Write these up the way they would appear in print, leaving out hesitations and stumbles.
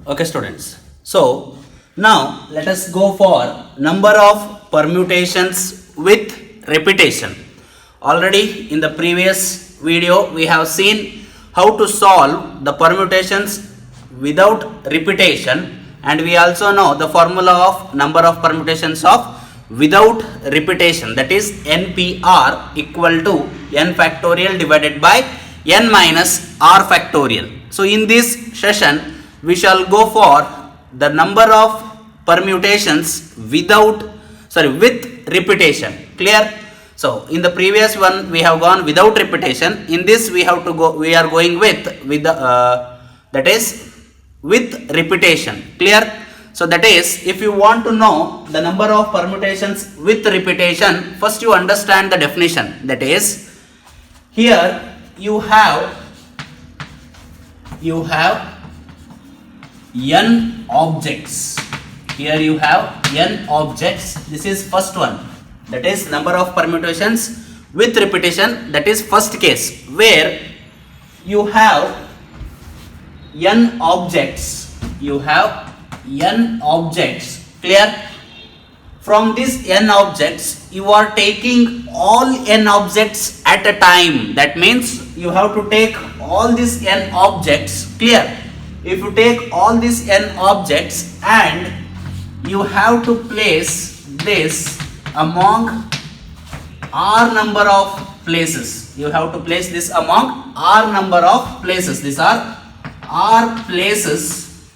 Okay, students. So now let us go for number of permutations with repetition. Already in the previous video we have seen how to solve the permutations without repetition, and we also know the formula of number of permutations of without repetition, that is NPR equal to n factorial divided by n minus r factorial. So in this session we shall go for the number of permutations with repetition. Clear? So in the previous one we have gone without repetition. In this we are going with that is with repetition. Clear? So that is, if you want to know the number of permutations with repetition, first you understand the definition. That is, here you have n objects. Here you have n objects. This is first one. That is number of permutations with repetition. That is first case where you have n objects. You have n objects. Clear? From these n objects you are taking all n objects at a time. That means you have to take all these n objects. Clear? If you take all these n objects and you have to place this among r number of places. You have to place this among r number of places. These are r places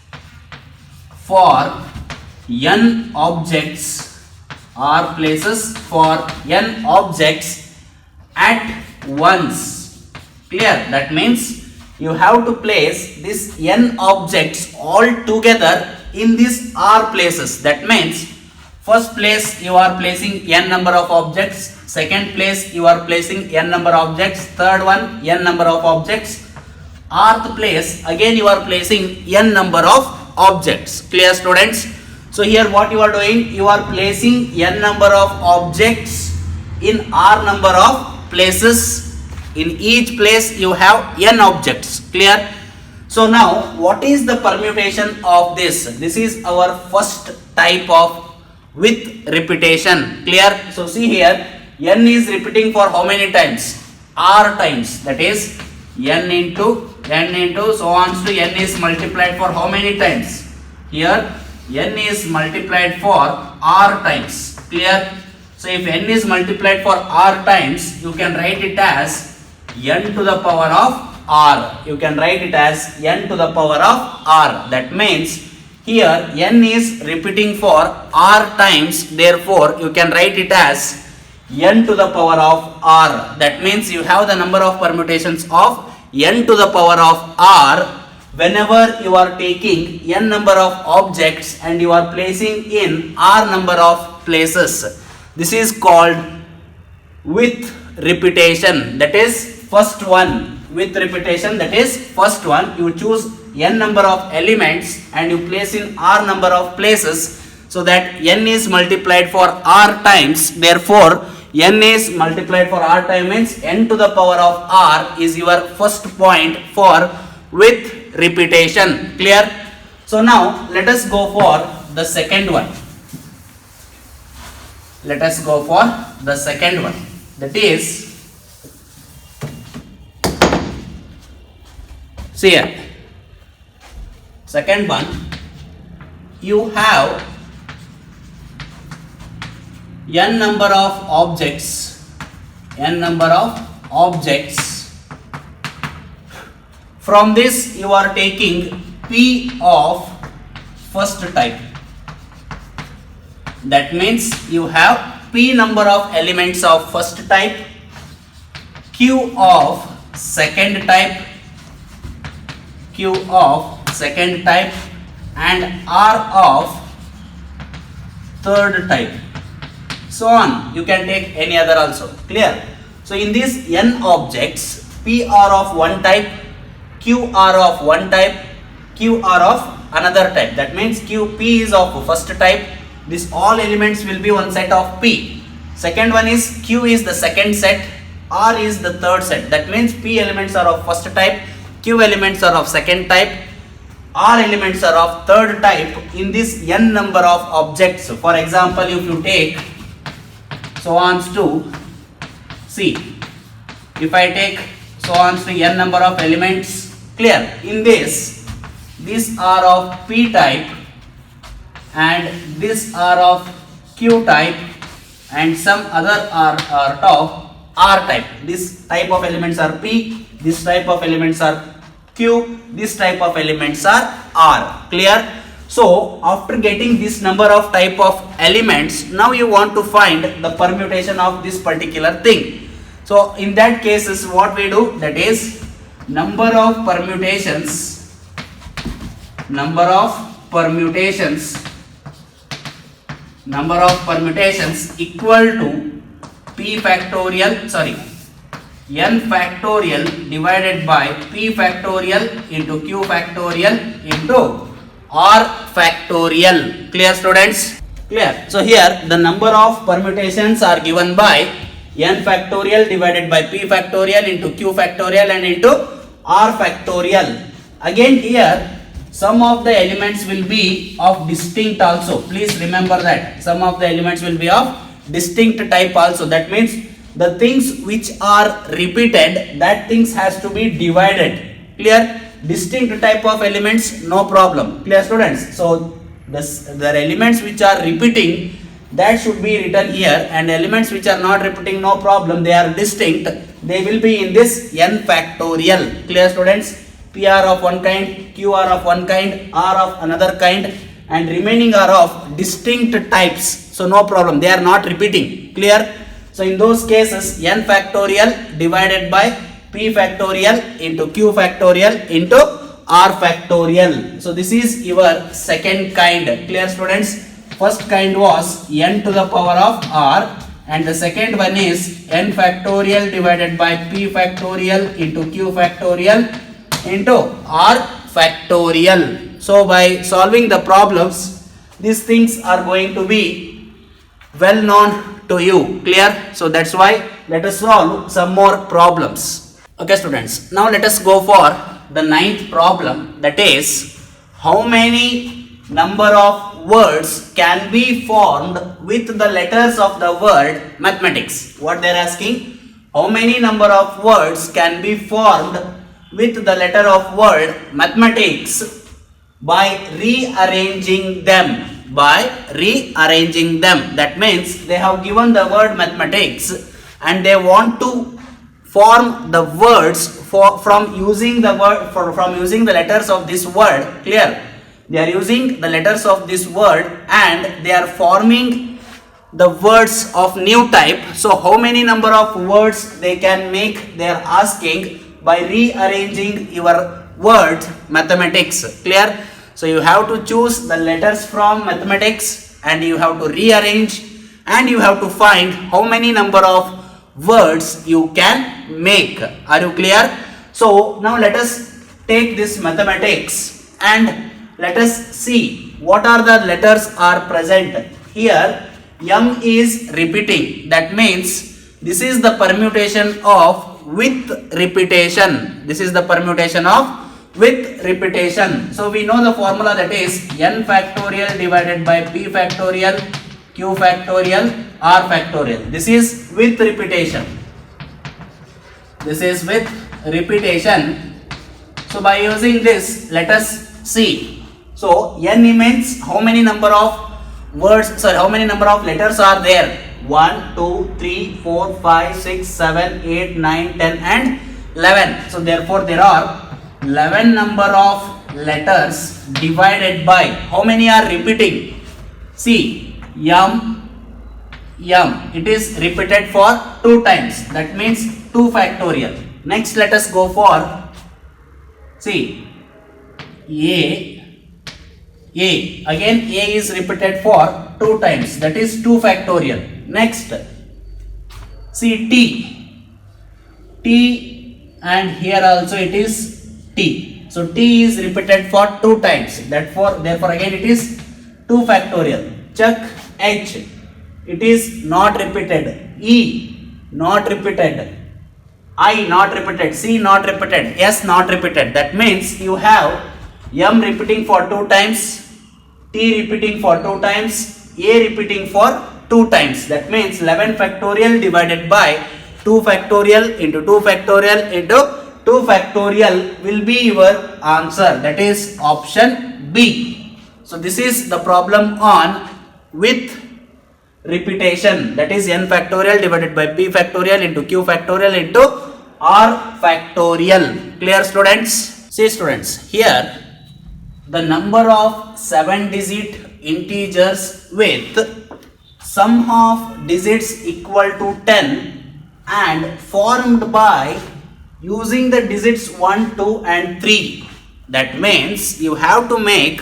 for n objects, r places for n objects at once. Clear? That means you have to place this n objects all together in these r places. That means first place you are placing n number of objects, second place you are placing n number of objects, third one n number of objects, rth place again you are placing n number of objects. Clear, students? So here what you are doing, you are placing n number of objects in r number of places. In each place you have n objects. Clear? So now what is the permutation of this? This is our first type of with repetition. Clear? So see here, n is repeating for how many times? R times. That is n into so on to n is multiplied for how many times? Here n is multiplied for r times. Clear? So if n is multiplied for r times, you can write it as n to the power of r. You can write it as n to the power of r. That means here n is repeating for r times, therefore you can write it as n to the power of r. That means you have the number of permutations of n to the power of r whenever you are taking n number of objects and you are placing in r number of places. This is called with repetition. That is first one. With repetition, that is first one. You choose n number of elements and you place in r number of places, so that n is multiplied for r times. Therefore n is multiplied for r times means n to the power of r is your first point for with repetition. Clear? So now let us go for the second one. Let us go for the second one. That is, see here, second one, you have n number of objects, from this you are taking p of first type. That means you have p number of elements of first type, q of second type, and r of third type. So on, you can take any other also. Clear? So in these n objects, p are of one type, q are of one type, q are of another type. That means p is of first type. These all elements will be one set of p. Second one is q is the second set, r is the third set. That means p elements are of first type, q elements are of second type, all elements are of third type in this n number of objects. For example, if you take so on to see, if I take so on to n number of elements, clear, in this, these are of p type and these are of q type and some other are of r type. This type of elements are p, this type of elements are q, this type of elements are r. Clear? So after getting this number of type of elements, now you want to find the permutation of this particular thing. So in that case is what we do, that is number of permutations equal to p factorial, sorry, n factorial divided by p factorial into q factorial into r factorial. Clear, students? Clear. So here the number of permutations are given by n factorial divided by p factorial into q factorial and into r factorial. Again here some of the elements will be of distinct also. Please remember that some of the elements will be of distinct type also. That means the things which are repeated, that things has to be divided. Clear? Distinct type of elements, no problem. Clear, students? So the elements which are repeating, that should be written here, and elements which are not repeating, no problem, they are distinct, they will be in this n factorial. Clear, students? P are of one kind, Q are of one kind, R of another kind, and remaining are of distinct types. So no problem, they are not repeating. Clear? So in those cases, n factorial divided by p factorial into q factorial into r factorial. So this is your second kind. Clear, students? First kind was n to the power of r, and the second one is n factorial divided by p factorial into q factorial into r factorial. So by solving the problems, these things are going to be well known to you. Clear? So that's why let us solve some more problems. Okay, students, now let us go for the ninth problem, that is how many number of words can be formed with the letters of the word mathematics. What they are asking, how many number of words can be formed with the letter of word mathematics by rearranging them. That means they have given the word mathematics and they want to form the words from using the letters of this word. Clear? They are using the letters of this word and they are forming the words of new type. So how many number of words they can make, they are asking, by rearranging your word mathematics. Clear? So you have to choose the letters from mathematics and you have to rearrange and you have to find how many number of words you can make. Are you clear? So now let us take this mathematics and let us see what are the letters are present. Here m is repeating, that means this is the permutation of with repetition. This is the permutation of with repetition. So we know the formula, that is n factorial divided by p factorial, q factorial, r factorial. This is with repetition. This is with repetition. So by using this, let us see. So n means how many number of words, sorry, how many number of letters are there? 1, 2, 3, 4, 5, 6, 7, 8, 9, 10 and 11. So therefore there are 11 number of letters divided by how many are repeating? See, m, it is repeated for 2 times, that means 2 factorial. Next let us go for, see, a, again a is repeated for 2 times, that is 2 factorial. Next, see T, and here also it is T. So T is repeated for 2 times, therefore again it is 2 factorial. Check H, it is not repeated. E, not repeated. I, not repeated. C, not repeated. S, not repeated. That means you have m repeating for 2 times, t repeating for 2 times, a repeating for 2 times. That means 11 factorial divided by 2 factorial into 2 factorial into 2 factorial will be your answer. That is option B. So this is the problem on with repetition. That is n factorial divided by p factorial into q factorial into r factorial. Clear students? See students, here the number of 7-digit integers with sum of digits equal to 10 and formed by using the digits 1, 2 and 3. That means you have to make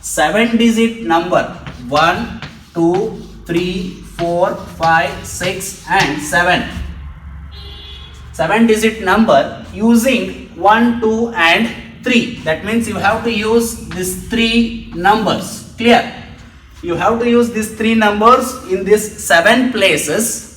7-digit number 1, 2, 3, 4, 5, 6 and 7. 7-digit number using 1, 2 and 3. That means you have to use these 3 numbers. Clear? You have to use these 3 numbers in these 7 places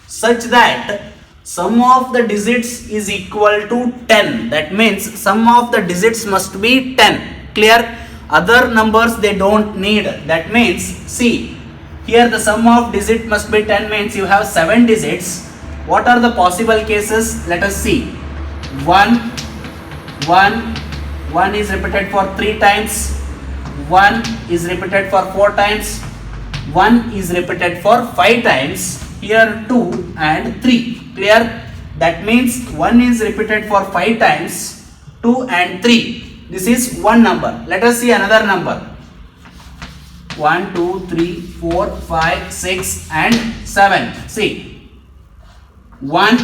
such that sum of the digits is equal to 10. That means sum of the digits must be 10. Clear? Other numbers they don't need. That means see, here the sum of digit must be 10 means you have 7 digits. What are the possible cases? Let us see. 1 is repeated for 3 times. 1 is repeated for 4 times. 1 is repeated for 5 times. Here 2 and 3. Clear? That means 1 is repeated for 5 times, 2 and 3. This is one number. Let us see another number. 1, 2, 3, 4, 5, 6 and 7. See. 1,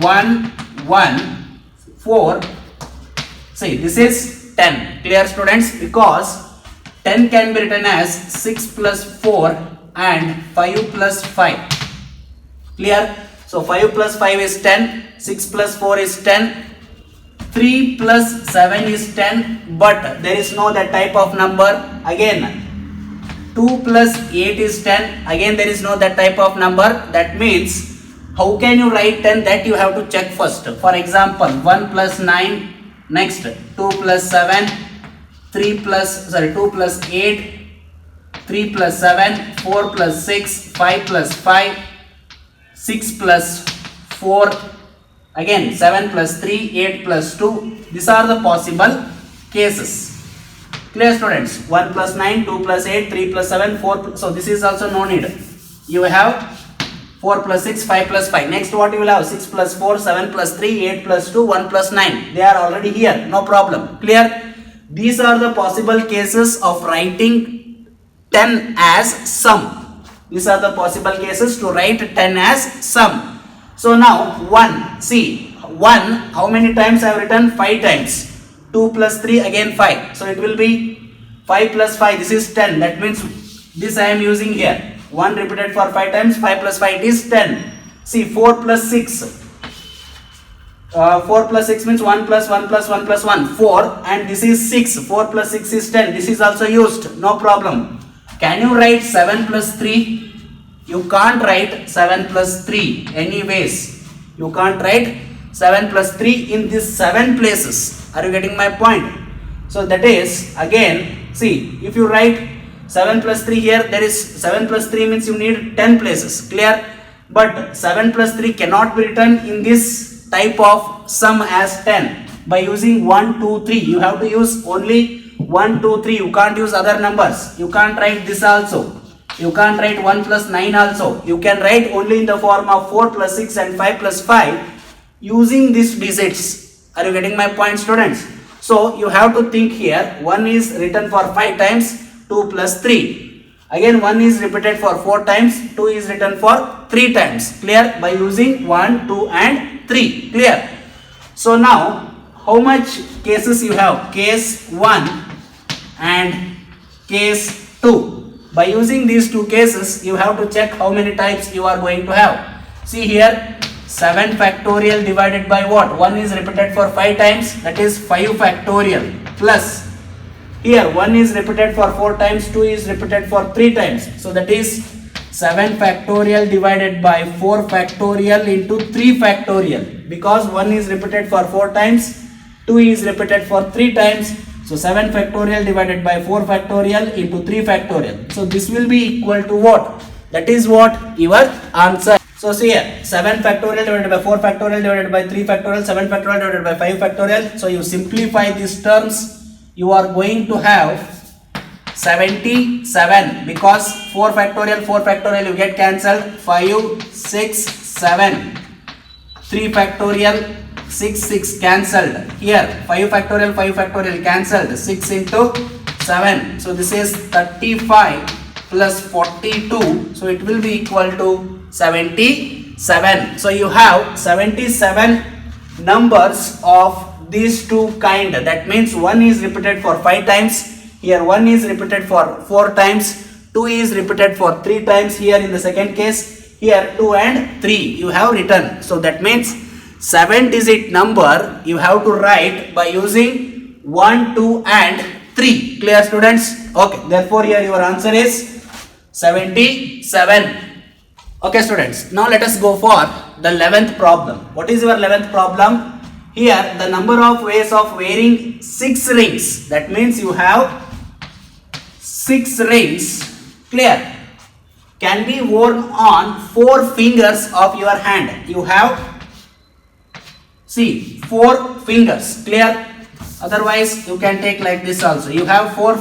1, 1, 4. See, this is 10. Clear students? Because 10 can be written as 6 plus 4 and 5 plus 5. Clear? So 5 plus 5 is 10, 6 plus 4 is 10, 3 plus 7 is 10, but there is no that type of number. Again 2 plus 8 is 10, again there is no that type of number. That means how can you write 10, that you have to check first. For example, 1 plus 9, next 2 plus 7, 2 plus 8, 3 plus 7, 4 plus 6, 5 plus 5, 6 plus 4, again 7 plus 3, 8 plus 2. These are the possible cases. Clear students? 1 plus 9, 2 plus 8, 3 plus 7, 4. So this is also no need. You have 4 plus 6, 5 plus 5. Next what you will have? 6 plus 4, 7 plus 3, 8 plus 2, 1 plus 9. They are already here. No problem. Clear? These are the possible cases of writing 10 as sum. These are the possible cases to write 10 as sum. So now 1. See, 1 how many times I have written? 5 times. 2 plus 3 again 5. So it will be 5 plus 5. This is 10. That means this I am using here. 1 repeated for 5 times. 5 plus 5 is 10. See, 4 plus 6. 4 plus 6 means 1 plus 1 plus 1 plus 1. 4 and this is 6. 4 plus 6 is 10. This is also used. No problem. Can you write 7 plus 3? You can't write 7 plus 3 anyways. You can't write 7 plus 3 in these 7 places. Are you getting my point? So that is, again, see, if you write 7 plus 3 here, there is 7 plus 3 means you need 10 places. Clear? But 7 plus 3 cannot be written in this type of sum as 10 by using 1, 2, 3. You have to use only 1, 2, 3. You can't use other numbers. You can't write this also. You can't write 1 plus 9 also. You can write only in the form of 4 plus 6 and 5 plus 5 using these digits. Are you getting my point, students? So you have to think here. 1 is written for 5 times, 2 plus 3. Again 1 is repeated for 4 times, 2 is written for 3 times. Clear? By using 1, 2 and 3. Clear? So now how much cases you have? Case 1 and case 2. By using these two cases, you have to check how many types you are going to have. See here, 7 factorial divided by what? 1 is repeated for 5 times, that is 5 factorial, plus here 1 is repeated for 4 times, 2 is repeated for 3 times. So that is 7 factorial divided by 4 factorial into 3 factorial. Because 1 is repeated for 4 times, 2 is repeated for 3 times. So 7 factorial divided by 4 factorial into 3 factorial. So this will be equal to what? That is what your answer. So see here, 7 factorial divided by 4 factorial divided by 3 factorial, 7 factorial divided by 5 factorial. So you simplify these terms, you are going to have 77, because 4 factorial you get cancelled, 5, 6, 7, 3 factorial, 6 cancelled, here 5 factorial cancelled, 6 into 7, so this is 35 plus 42, so it will be equal to 77. So you have 77 numbers of these two kind, that means 1 is repeated for 5 times, here 1 is repeated for 4 times, 2 is repeated for 3 times, here in the second case, here 2 and 3 you have written. So that means 7-digit number you have to write by using 1, 2 and 3. Clear students? Okay, therefore here your answer is 77. Okay students, now let us go for the 11th problem. What is your 11th problem? Here the number of ways of wearing 6 rings, that means you have 6 rings, clear, can be worn on 4 fingers of your hand. You have, see, 4 fingers, clear, otherwise you can take like this also. You have 4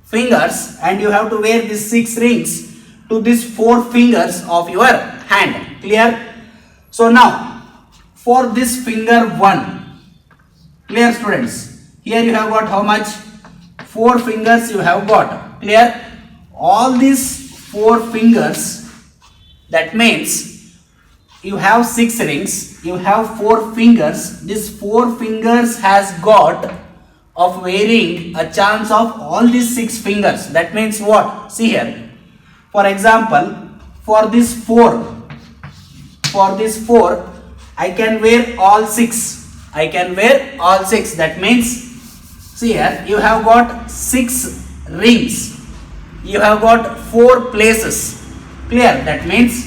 fingers and you have to wear these 6 rings to these 4 fingers of your hand, clear. So now for this finger 1, clear students, here you have got how much? 4 fingers you have got, clear. All these 4 fingers, that means you have 6 rings, you have 4 fingers, this 4 fingers has got of wearing a chance of all these 6 fingers. That means what? See here, for example, for this 4 I can wear all 6, I can wear all 6, that means see here, you have got 6 rings, you have got 4 places, clear. That means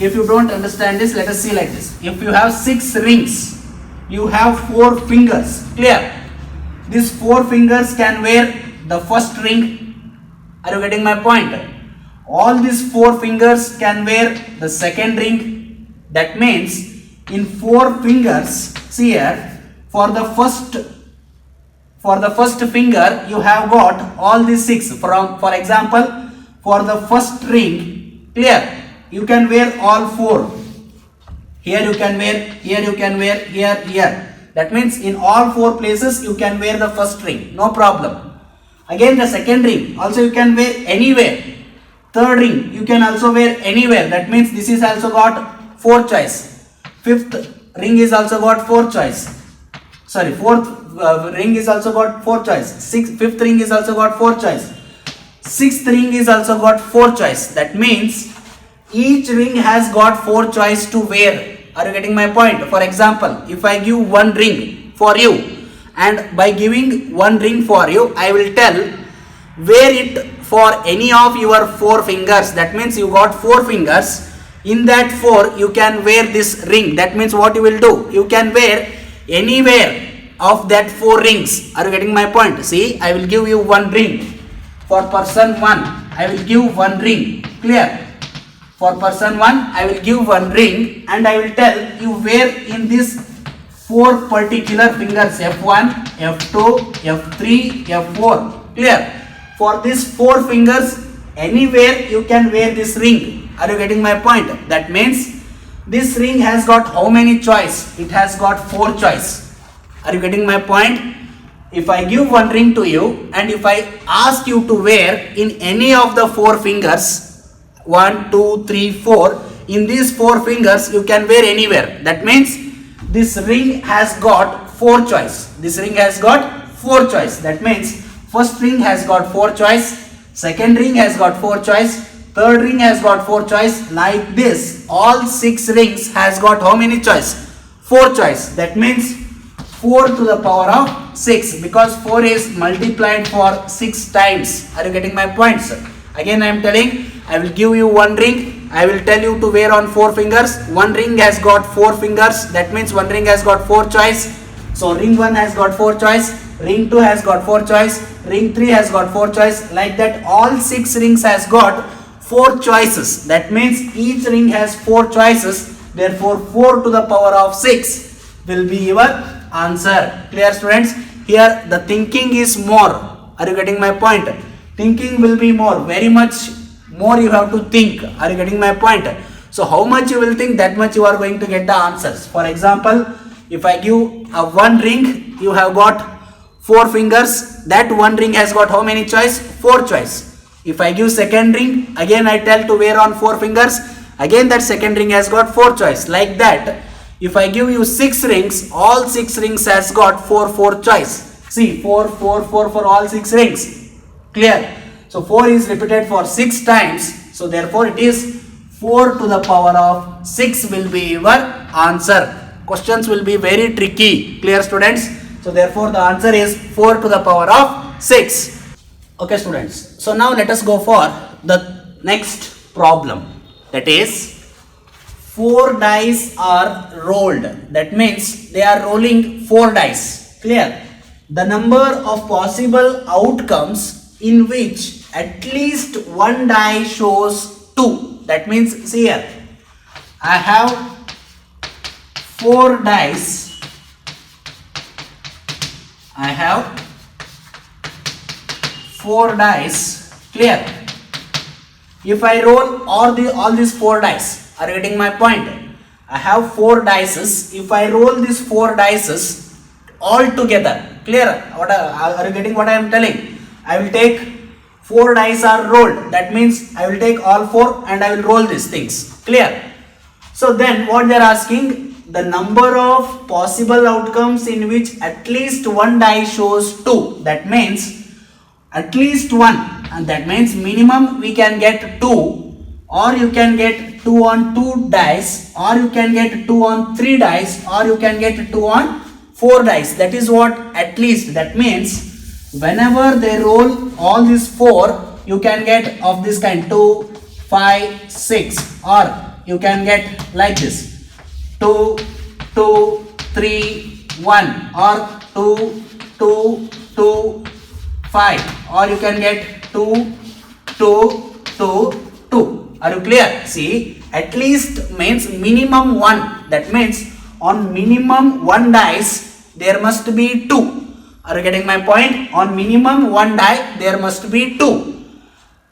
if you don't understand this, let us see like this. If you have 6 rings, you have 4 fingers, clear. These 4 fingers can wear the first ring. Are you getting my point? All these 4 fingers can wear the second ring. That means in 4 fingers, see here, for the first finger you have got all these 6. For example, for the first ring, clear, you can wear all 4. Here you can wear, here you can wear, here. That means in all 4 places you can wear the first ring, no problem. Again the second ring also you can wear anywhere. Third ring you can also wear anywhere. That means this is also got 4 choice. Fifth ring is also got 4 choice. Sorry, fourth ring is also got 4 choice. Fifth ring is also got 4 choice. Sixth ring is also got 4 choice. That means each ring has got 4 choice to wear. Are you getting my point? For example, if I give 1 ring for you, and by giving 1 ring for you, I will tell wear it for any of your 4 fingers. That means you got 4 fingers. In that 4 you can wear this ring. That means what you will do? You can wear anywhere of that 4 rings. Are you getting my point? See, I will give you 1 ring. For person 1, I will give 1 ring. Clear? For person 1, I will give 1 ring and I will tell you wear in these 4 particular fingers, F1, F2, F3, F4. Clear? For these 4 fingers, anywhere you can wear this ring. Are you getting my point? That means this ring has got how many choice? It has got 4 choice. Are you getting my point? If I give 1 ring to you and if I ask you to wear in any of the 4 fingers, 1, 2, 3, 4, in these 4 fingers you can wear anywhere. That means this ring has got 4 choice. This ring has got 4 choice. That means first ring has got 4 choice, second ring has got 4 choice, third ring has got 4 choice. Like this, all 6 rings has got how many choice? 4 choice. That means 4 to the power of 6, because 4 is multiplied for 6 times. Are you getting my point, sir? Again I am telling, I will give you 1 ring, I will tell you to wear on 4 fingers. 1 ring has got 4 fingers, that means 1 ring has got 4 choice. So ring 1 has got 4 choice, ring 2 has got 4 choice, ring 3 has got 4 choice, like that all 6 rings has got 4 choices. That means each ring has 4 choices, therefore 4 to the power of 6 will be your answer. Clear students? Here the thinking is more. Are you getting my point? Thinking will be more, very much more you have to think. Are you getting my point? So how much you will think, that much you are going to get the answers. For example, if I give a one ring, you have got 4 fingers, that one ring has got how many choice? 4 choice. If I give second ring, again I tell to wear on 4 fingers, again that second ring has got 4 choice. Like that, if I give you 6 rings, all 6 rings has got 4 choice. See, 4 for all 6 rings. Clear? So 4 is repeated for 6 times. So therefore it is 4 to the power of 6 will be your answer. Questions will be very tricky. Clear students? So therefore the answer is 4 to the power of 6. Okay students. So now let us go for the next problem. That is 4 dice are rolled. That means they are rolling 4 dice. Clear? The number of possible outcomes in which at least one die shows 2. That means see here, I have 4 dice. I have 4 dice. Clear? If I roll all these 4 dice, are you getting my point? I have 4 dices. If I roll these 4 dices all together, clear? Are you getting what I am telling? I will take 4 dice are rolled. That means I will take all 4 and I will roll these things. Clear? So then what they are asking, the number of possible outcomes in which at least one die shows 2. That means at least one, and that means minimum we can get 2, or you can get 2 on 2 dice, or you can get 2 on 3 dice, or you can get 2 on 4 dice. That is what at least. That means whenever they roll all these 4, you can get of this kind 2, 5, 6, or you can get like this 2, 2, 3, 1, or 2, 2, 2, 5, or you can get 2, 2, 2, 2. Are you clear? See, at least means minimum 1. That means on minimum 1 dice there must be 2. Are you getting my point? On minimum 1 die there must be 2.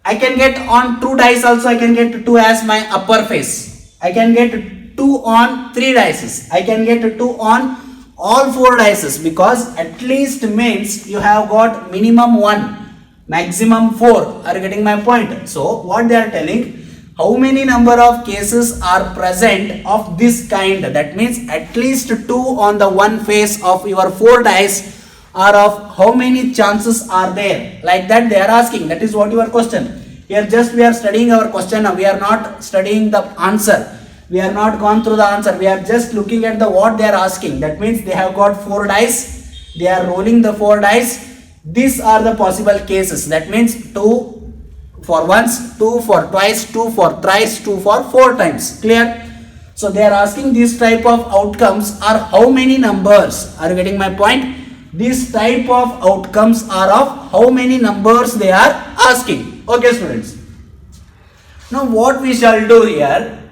I can get on 2 dice also, I can get 2 as my upper face. I can get 2 on 3 dices. I can get 2 on all 4 dices, because at least means you have got minimum 1, maximum 4. Are you getting my point? So what they are telling, how many number of cases are present of this kind? That means at least 2 on the one face of your 4 dice are of how many chances are there? Like that they are asking. That is what your question. Here just we are studying our question. We are not studying the answer. We are not gone through the answer. We are just looking at the what they are asking. That means they have got 4 dice. They are rolling the 4 dice. These are the possible cases. That means 2 for once, 2 for twice, 2 for thrice, 2 for 4 times. Clear? So they are asking this type of outcomes are how many numbers? Are you getting my point? This type of outcomes are of how many numbers they are asking. Okay students. Now what we shall do here,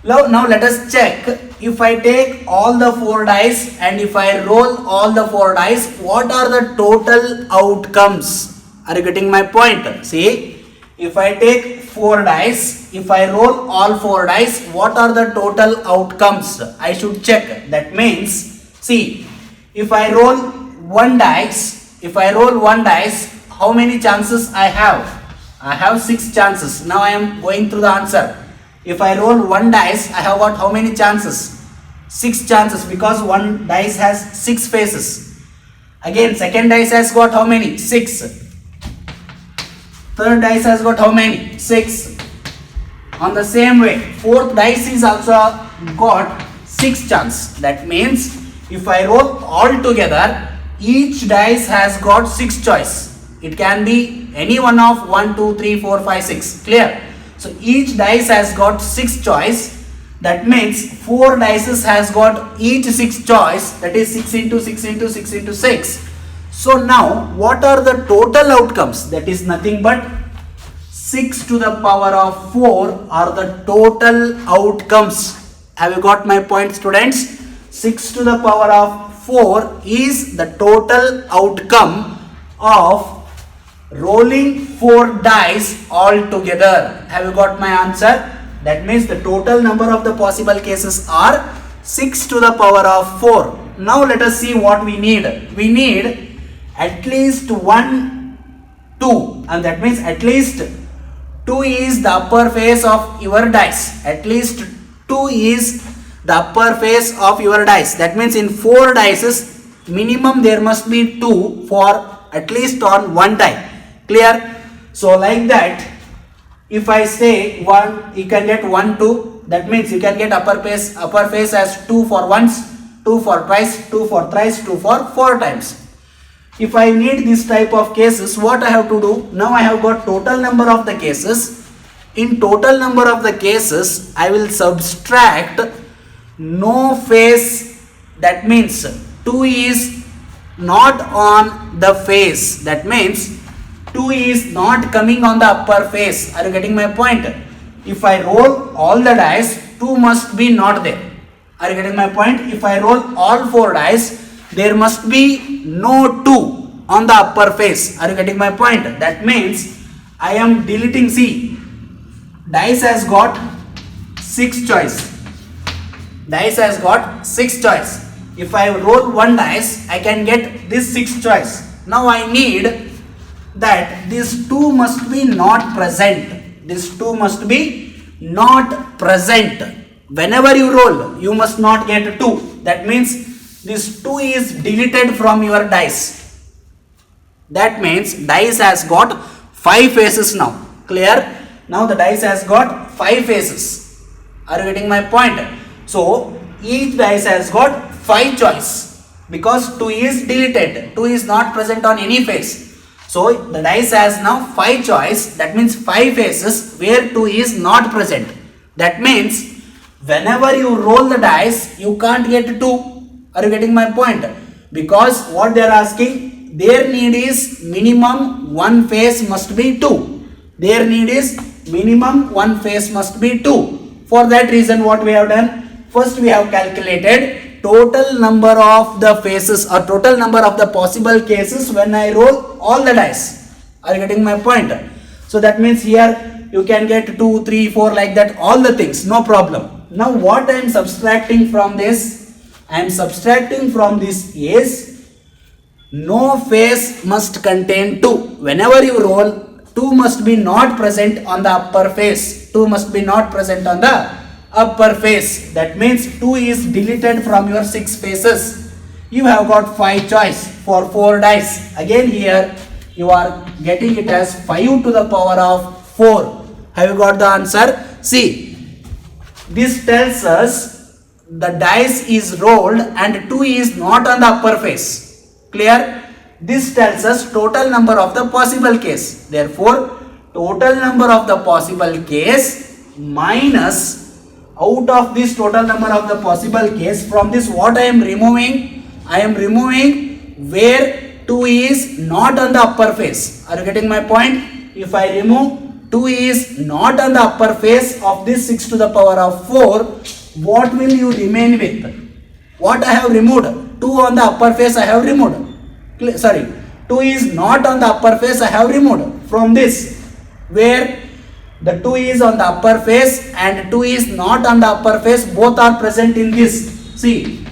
now let us check. If I take all the 4 dice and if I roll all the 4 dice, what are the total outcomes? Are you getting my point? See, if I take 4 dice, if I roll all 4 dice, what are the total outcomes? I should check. That means, see, if I roll 1 dice, how many chances I have? I have 6 chances. Now I am going through the answer. If I roll 1 dice, I have got how many chances? 6 chances, because 1 dice has 6 faces. Again, second dice has got how many? 6. Third dice has got how many? 6. On the same way, fourth dice is also got 6 chance. That means if I roll all together, each dice has got 6 choice. It can be any one of 1, 2, 3, 4, 5, 6. Clear? So each dice has got 6 choice. That means 4 dices has got each 6 choice. That is 6 into 6 into 6 into 6. So now what are the total outcomes? That is nothing but 6 to the power of 4 are the total outcomes. Have you got my point, students? 6 to the power of 4 is the total outcome of rolling 4 dice all together. Have you got my answer? That means the total number of the possible cases are 6 to the power of 4. Now let us see what we need. We need at least 1, 2, and that means at least 2 is the upper face of your dice. At least 2 is the upper face of your dice. That means in 4 dices, minimum there must be 2 for at least on 1 die. Clear? So like that, if I say 1, you can get 1, 2. That means you can get upper face as 2 for once, 2 for twice, 2 for thrice, 2 for 4 times. If I need this type of cases, what I have to do? Now I have got total number of the cases. In total number of the cases, I will subtract no face. That means 2 is not on the face. That means 2 is not coming on the upper face. Are you getting my point? If I roll all the dice, 2 must be not there. Are you getting my point? If I roll all 4 dice, there must be no 2 on the upper face. Are you getting my point? That means I am deleting. See, dice has got 6 choice. Dice has got 6 choice. If I roll 1 dice, I can get this 6 choice. Now I need that this 2 must be not present. This 2 must be not present. Whenever you roll, you must not get 2. That means this 2 is deleted from your dice. That means dice has got 5 faces now. Clear? Now the dice has got 5 faces. Are you getting my point? So each dice has got 5 choice because 2 is deleted. 2 is not present on any face. So the dice has now 5 choice. That means 5 faces where 2 is not present. That means whenever you roll the dice, you can't get 2. Are you getting my point? Because what they are asking, their need is minimum 1 face must be 2. Their need is minimum 1 face must be 2. For that reason, what we have done? First we have calculated total number of the faces or total number of the possible cases when I roll all the dice. Are you getting my point? So that means here you can get 2, 3, 4 like that, all the things, no problem. Now what I am subtracting from this? I am subtracting from this is no face must contain 2. Whenever you roll, 2 must be not present on the upper face. 2 must be not present on the upper face. That means 2 is deleted from your 6 faces. You have got 5 choice for 4 dice. Again here you are getting it as 5 to the power of 4. Have you got the answer? See, this tells us the dice is rolled and 2 is not on the upper face. Clear? This tells us total number of the possible case. Therefore, total number of the possible case minus out of this total number of the possible case, from this what I am removing? I am removing where 2 is not on the upper face. Are you getting my point? If I remove 2 is not on the upper face of this 6 to the power of 4, what will you remain with? What I have removed? 2 on the upper face I have removed. Sorry, 2 is not on the upper face I have removed. From this, where the 2 is on the upper face and 2 is not on the upper face, both are present in this. See,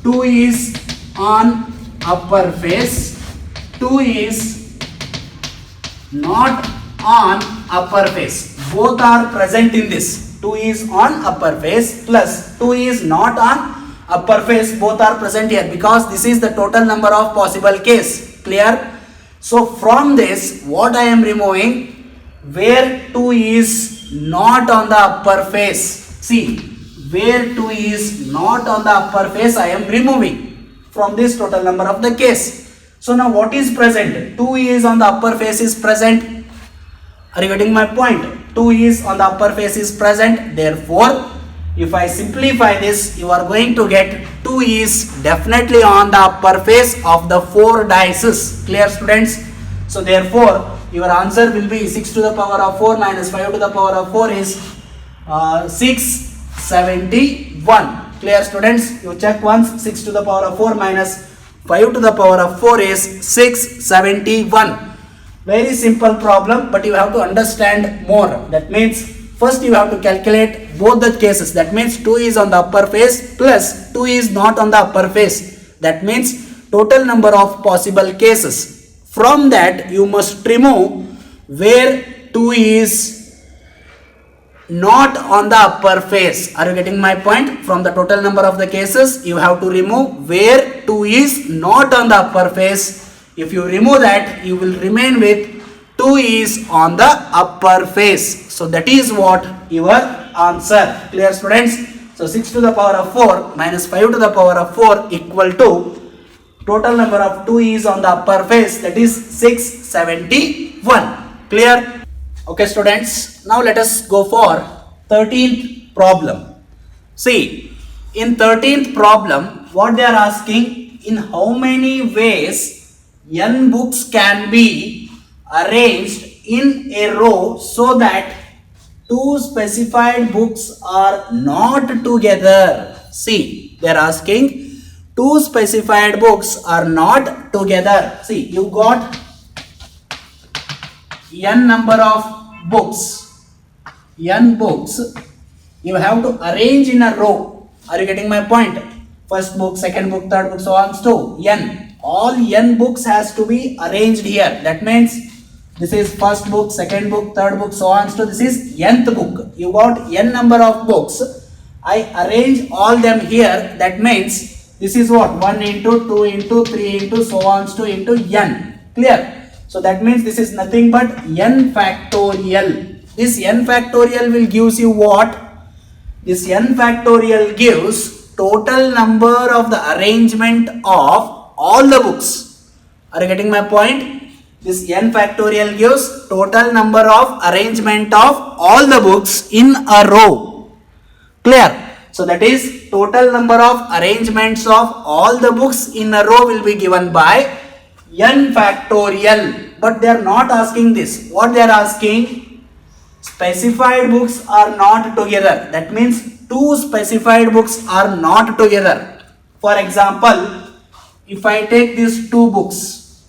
2 is on upper face, 2 is not on upper face. Both are present in this. 2 is on upper face plus 2 is not on upper face, both are present here because this is the total number of possible case. Clear? So from this what I am removing, where 2 is not on the upper face. See, where 2 is not on the upper face I am removing from this total number of the case. So now what is present? 2 is on the upper face is present. Are you getting my point? 2 is on the upper face is present. Therefore, If I simplify this, you are going to get 2 is definitely on the upper face of the 4 dices. Clear, students? So therefore, your answer will be 6 to the power of 4 minus 5 to the power of 4 is 671. Clear, students? You check once. 6 to the power of 4 minus 5 to the power of 4 is 671. Very simple problem, but you have to understand more. That means first you have to calculate both the cases. That means 2 is on the upper face plus 2 is not on the upper face. That means total number of possible cases. From that you must remove where 2 is not on the upper face. Are you getting my point? From the total number of the cases, you have to remove where 2 is not on the upper face. If you remove that, you will remain with 2 is on the upper face. So that is what your answer. Clear, students? So 6 to the power of 4 minus 5 to the power of 4 equal to total number of 2 is on the upper face, that is 671. Clear? Okay, students, now let us go for 13th problem. See, in 13th problem, what they are asking, in how many ways n books can be arranged in a row so that 2 specified books are not together. See, they are asking 2 specified books are not together. See, you got n number of books, n books, you have to arrange in a row. Are you getting my point? First book, second book, third book, so on to n. All n books has to be arranged here. That means this is first book, second book, third book, so on to this is nth book. You got n number of books. I arrange all them here. That means this is what? 1 into 2 into 3 into so on to into n. Clear? So that means this is nothing but n factorial. This n factorial will gives you what? This n factorial gives total number of the arrangement of all the books. Are you getting my point? This n factorial gives total number of arrangement of all the books in a row. Clear? So that is total number of arrangements of all the books in a row will be given by n factorial. But they are not asking this. What they are asking? Specified books are not together. That means 2 specified books are not together. For example, if I take these 2 books.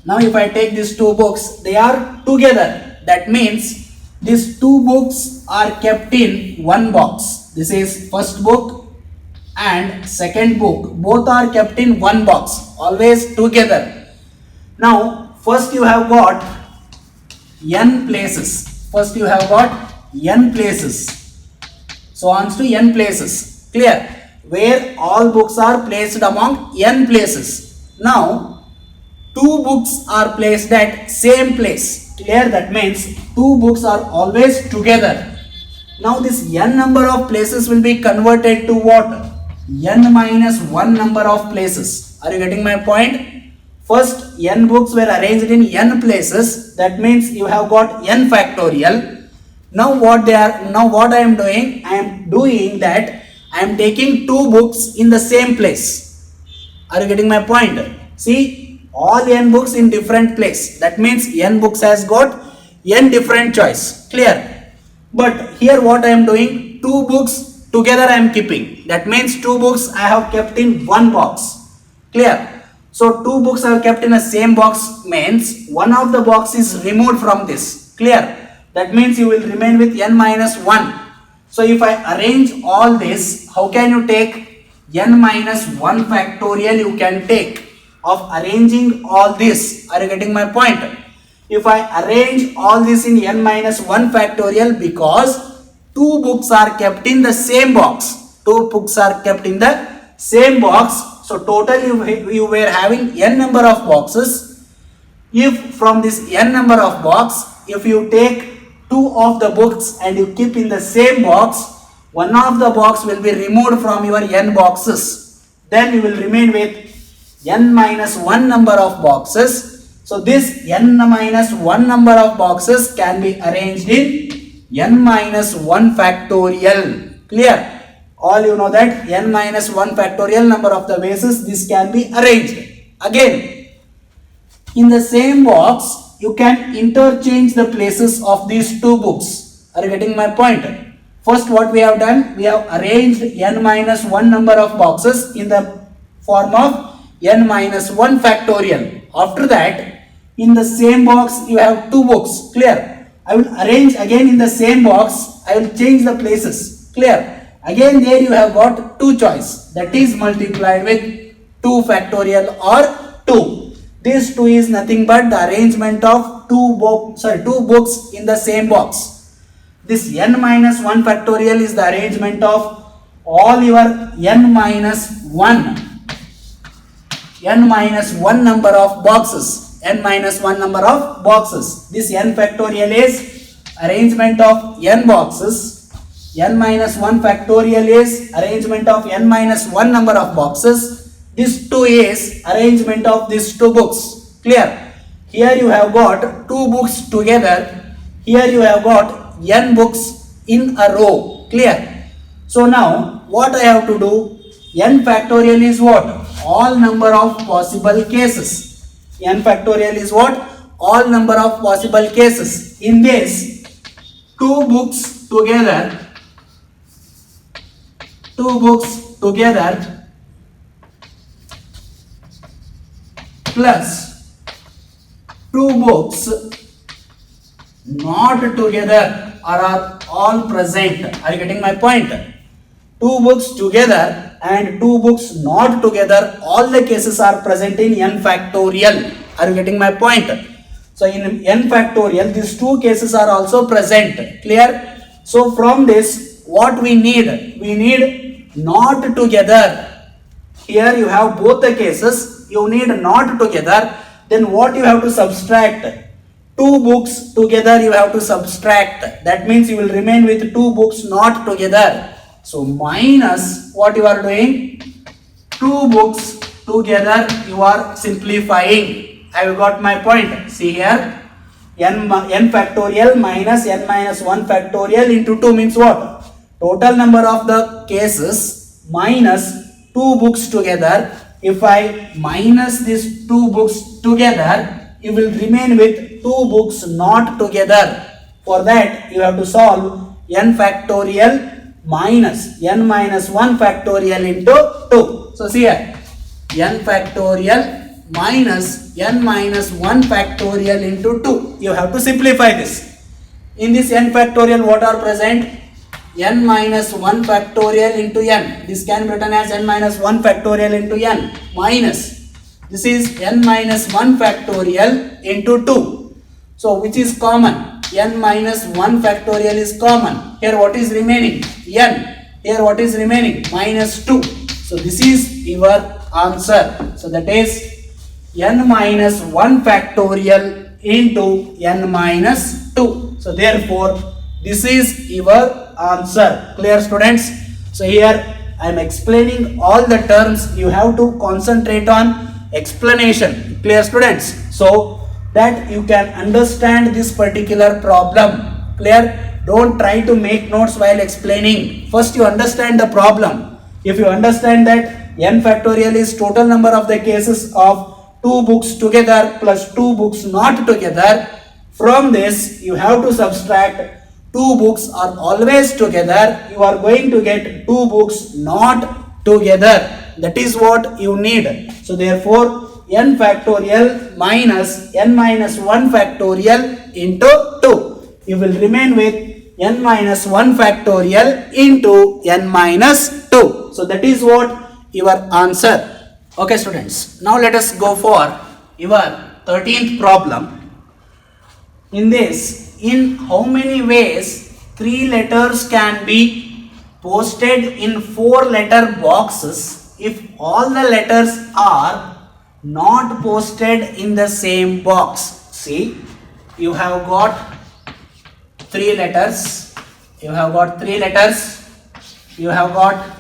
Now if I take these 2 books, they are together. That means these 2 books are kept in one box. This is first book and second book. Both are kept in one box. Always together. Now first you have got n places. First you have got n places. So on to n places. Clear? Where all books are placed among n places. Now 2 books are placed at same place. Clear? That means 2 books are always together. Now this n number of places will be converted to what? N minus 1 number of places. Are you getting my point? First n books were arranged in n places. That means you have got n factorial. Now what I am doing? I am doing that I am taking 2 books in the same place. Are you getting my point? See, all n books in different place. That means n books has got n different choice. Clear? But here what I am doing? 2 books together I am keeping. That means 2 books I have kept in one box. Clear? So 2 books I have kept in a same box means one of the box is removed from this. Clear? That means you will remain with n minus 1. So if I arrange all this, how can you take n minus 1 factorial you can take of arranging all this? Are you getting my point? If I arrange all this in n minus 1 factorial, because 2 books are kept in the same box. 2 books are kept in the same box. So total you were having n number of boxes. If from this n number of box, if you take 2 of the books and you keep in the same box, one of the box will be removed from your n boxes. Then you will remain with n minus 1 number of boxes. So this n minus 1 number of boxes can be arranged in n minus 1 factorial. Clear? All you know that n minus 1 factorial number of the bases, this can be arranged. Again, in the same box, you can interchange the places of these two books. Are you getting my point? First, what we have done, we have arranged n minus 1 number of boxes in the form of n minus 1 factorial. After that, in the same box, you have two books. Clear? I will arrange again in the same box. I will change the places. Clear? Again, there you have got two choice. That is multiplied with 2 factorial or 2. This 2 is nothing but the arrangement of two books in the same box. This n minus 1 factorial is the arrangement of all your n minus 1 number of boxes. N minus 1 number of boxes. This n factorial is arrangement of n boxes. N minus 1 factorial is arrangement of n minus 1 number of boxes. This 2 is arrangement of these two books. Clear? Here you have got two books together. Here you have got n books in a row. Clear? So now what I have to do? N factorial is what? All number of possible cases. N factorial is what? All number of possible cases. In this, two books together plus two books not together are all present. Are you getting my point? Two books together and two books not together, all the cases are present in n factorial. Are you getting my point? So in n factorial, these two cases are also present. Clear? So from this, what we need? We need not together. Here you have both the cases. You need not together. Then what you have to subtract? Two books together you have to subtract. That means you will remain with two books not together. So minus what you are doing? Two books together you are simplifying. Have you got my point? See here. N factorial minus n minus 1 factorial into 2 means what? Total number of the cases minus two books together. If I minus these two books together, you will remain with two books not together. For that, you have to solve n factorial minus n minus 1 factorial into 2. So see here, n factorial minus n minus 1 factorial into 2. You have to simplify this. In this n factorial, what are present? N minus 1 factorial into n. This can be written as n minus 1 factorial into n minus. This is n minus 1 factorial into 2. So which is common? N minus 1 factorial is common. Here what is remaining? N. Here what is remaining? Minus 2. So this is your answer. So that is n minus 1 factorial into n minus 2. So therefore this is your answer. Clear, students? So here I am explaining all the terms. You have to concentrate on explanation. Clear, students? So that you can understand this particular problem. Clear? Don't try to make notes while explaining. First you understand the problem. If you understand that n factorial is total number of the cases of two books together plus two books not together, from this you have to subtract two books are always together. You are going to get two books not together. That is what you need. So therefore n factorial minus n minus 1 factorial into 2. You will remain with n minus 1 factorial into n minus 2. So that is what your answer. Okay, students. Now let us go for your 13th problem. In this, in how many ways 3 letters can be posted in 4 letter boxes if all the letters are not posted in the same box? See, you have got 3 letters. You have got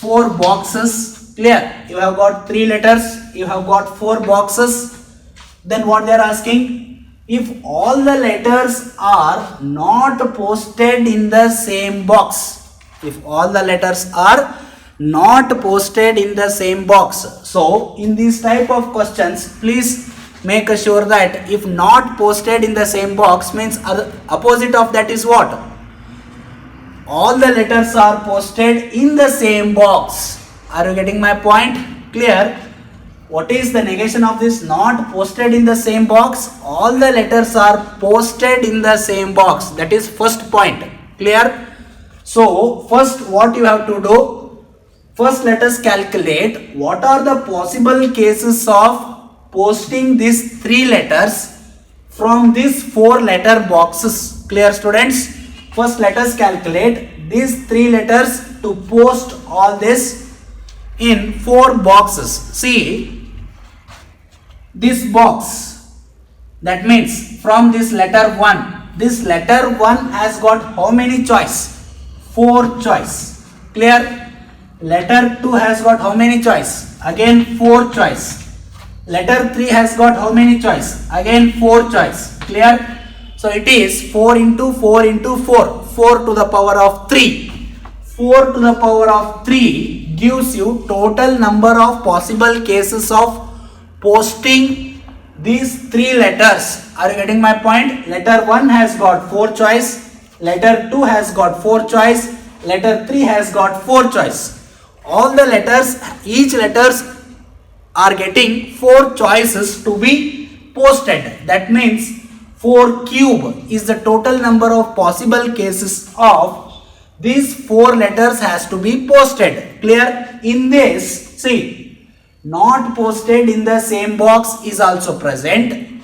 4 boxes. Clear? You have got 3 letters. You have got 4 boxes. Then what they are asking? If all the letters are not posted in the same box, If all the letters are not posted in the same box. So in these type of questions, please make sure that if not posted in the same box means opposite of that is what? All the letters are posted in the same box. Are you getting my point? Clear? What is the negation of this? Not posted in the same box. All the letters are posted in the same box. That is first point. Clear? So first what you have to do? First let us calculate what are the possible cases of posting these 3 letters from these 4 letter boxes. Clear students? First let us calculate these 3 letters to post all this in 4 boxes. See this box, that means from this letter 1, this letter 1 has got how many choice? 4 choice. Clear? Letter 2 has got how many choice? Again 4 choice. Letter 3 has got how many choice? Again 4 choice. Clear? So it is 4 into 4 into 4. 4 to the power of 3. 4 to the power of 3 gives you total number of possible cases of posting these 3 letters. Are you getting my point? Letter 1 has got 4 choice. Letter 2 has got 4 choice. Letter 3 has got 4 choice. All the letters, each letters are getting 4 choices to be posted. That means 4 cube is the total number of possible cases of these 4 letters has to be posted. Clear? In this, see, not posted in the same box is also present.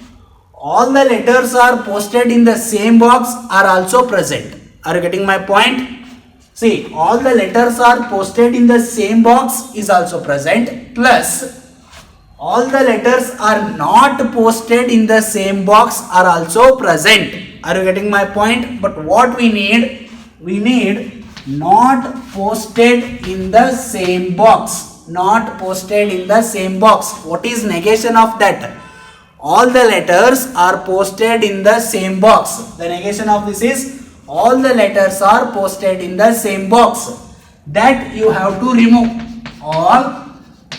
All the letters are posted in the same box are also present. Are you getting my point? See, all the letters are posted in the same box is also present, plus all the letters are not posted in the same box are also present. Are you getting my point? But what we need not posted in the same box. Not posted in the same box. What is negation of that? All the letters are posted in the same box. The negation of this is all the letters are posted in the same box. That you have to remove. All